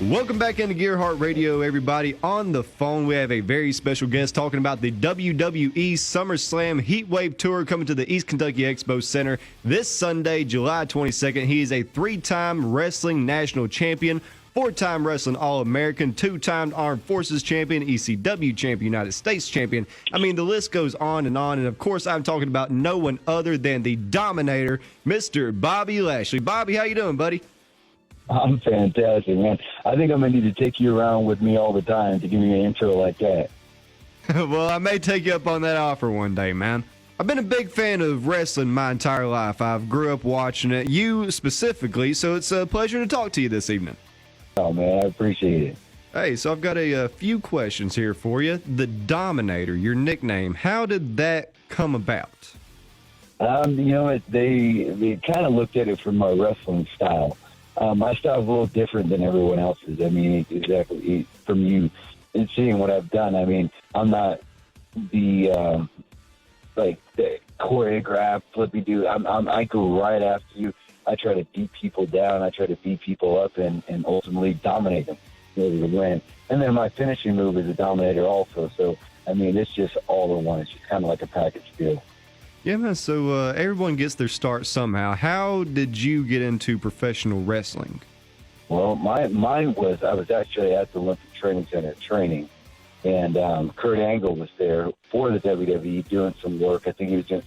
Welcome back into Gearheart Radio, everybody. On the phone, we have a very special guest talking about the WWE SummerSlam Heatwave Tour coming to the East Kentucky Expo Center this Sunday, July 22nd. He is a three-time wrestling national champion, four-time wrestling All-American, two-time Armed Forces champion, ECW champion, United States champion. I mean, the list goes on. And of course, I'm talking about no one other than the Dominator, Mr. Bobby Lashley. Bobby, how you doing, buddy? I'm fantastic, man. I think I'm going to need to take you around with me all the time to give me an intro like that. Well, I may take you up on that offer one day, man. I've been a big fan of wrestling my entire life. I've grew up watching it, you specifically, so it's a pleasure to talk to you this evening. Oh, man, I appreciate it. Hey, so I've got a few questions here for you. The Dominator, your nickname, how did that come about? They kind of looked at it from my wrestling style. My style is a little different than everyone else's. I mean, exactly from you and seeing what I've done. I mean, I'm not the the choreographed flippy dude. I go right after you. I try to beat people down. I try to beat people up and ultimately dominate them in order to win. And then my finishing move is a Dominator also. So, I mean, it's just all in one. It's just kind of like a package deal. Yeah, man, so everyone gets their start somehow. How did you get into professional wrestling? Well, mine was, I was actually at the Olympic Training Center training, and Kurt Angle was there for the WWE doing some work. I think he was doing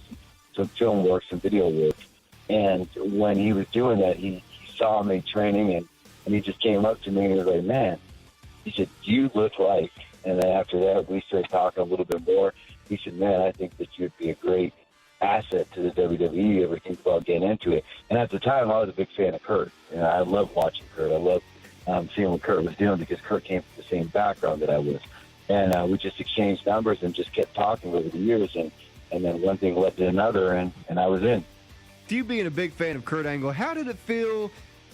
some film work, some video work. And when he was doing that, he saw me training, and he just came up to me and he was like, man, he said, you look like, and then after that, we started talking a little bit more. He said, man, I think that you'd be a great asset to the WWE. Ever think about getting into it? And at the time, I was a big fan of Kurt. And I loved watching Kurt. I loved seeing what Kurt was doing because Kurt came from the same background that I was. And we just exchanged numbers and just kept talking over the years. And then one thing led to another, and I was in. You being a big fan of Kurt Angle, how did it feel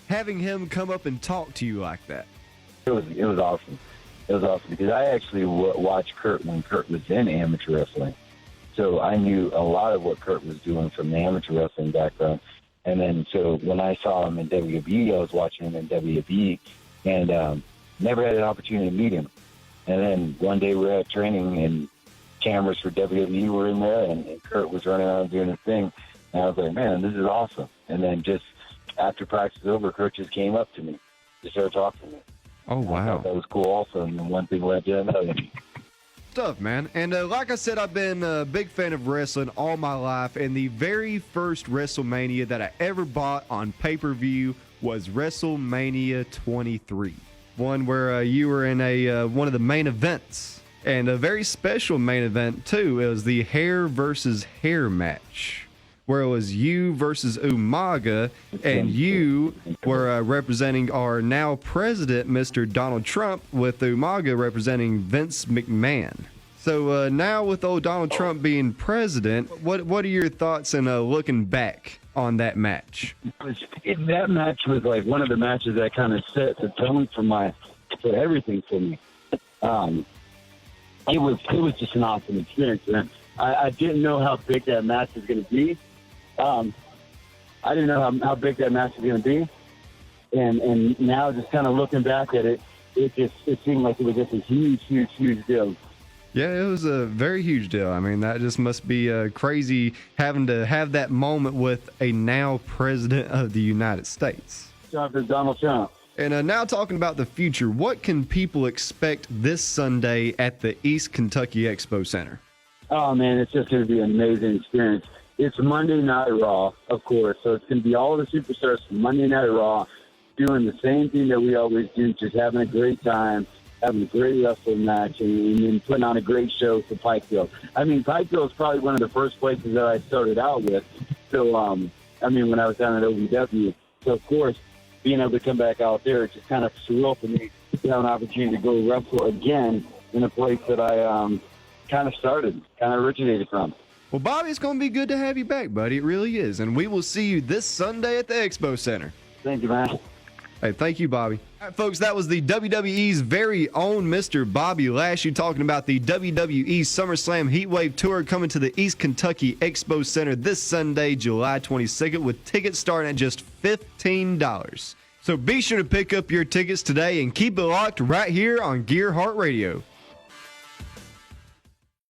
having him come up and talk to you like that? It was awesome. It was awesome because I actually watched Kurt when Kurt was in amateur wrestling. So I knew a lot of what Kurt was doing from the amateur wrestling background. And then so when I saw him in WWE, I was watching him in WWE and never had an opportunity to meet him. And then one day we were at training and cameras for WWE were in there and Kurt was running around doing his thing. And I was like, man, this is awesome. And then just after practice was over, Kurt just came up to me to start talking to me. Oh, wow. I thought that was cool also. And then one thing led to another. Stuff, man. And like I said, I've been a big fan of wrestling all my life, and the very first WrestleMania that I ever bought on pay-per-view was WrestleMania 23, one where you were in one of the main events, and a very special main event too. It was the hair versus hair match, where it was you versus Umaga, and you were representing our now president, Mr. Donald Trump, with Umaga representing Vince McMahon. So now with old Donald Trump being president, what are your thoughts and looking back on that match? That match was like one of the matches that kind of set the tone for everything for me. It was just an awesome experience, man. I didn't know how big that match was going to be. I didn't know how big that match was going to be, and now just kind of looking back at it, it seemed like it was just a huge deal. Yeah, it was a very huge deal. I mean, that just must be crazy having to have that moment with a now president of the United States. Dr. Donald Trump. And now talking about the future, what can people expect this Sunday at the East Kentucky Expo Center? Oh man, it's just going to be an amazing experience. It's Monday Night Raw, of course, so it's going to be all the superstars from Monday Night Raw doing the same thing that we always do, just having a great time, having a great wrestling match, and then putting on a great show for Pikeville. I mean, Pikeville is probably one of the first places that I started out with. So, when I was down at OVW. So, of course, being able to come back out there, it's just kind of surreal for me to have an opportunity to go wrestle again in a place that I kind of originated from. Well, Bobby, it's going to be good to have you back, buddy. It really is. And we will see you this Sunday at the Expo Center. Thank you, man. Hey, thank you, Bobby. All right, folks, that was the WWE's very own Mr. Bobby Lashley talking about the WWE SummerSlam Heatwave Tour coming to the East Kentucky Expo Center this Sunday, July 22nd, with tickets starting at just $15. So be sure to pick up your tickets today and keep it locked right here on Gearheart Radio.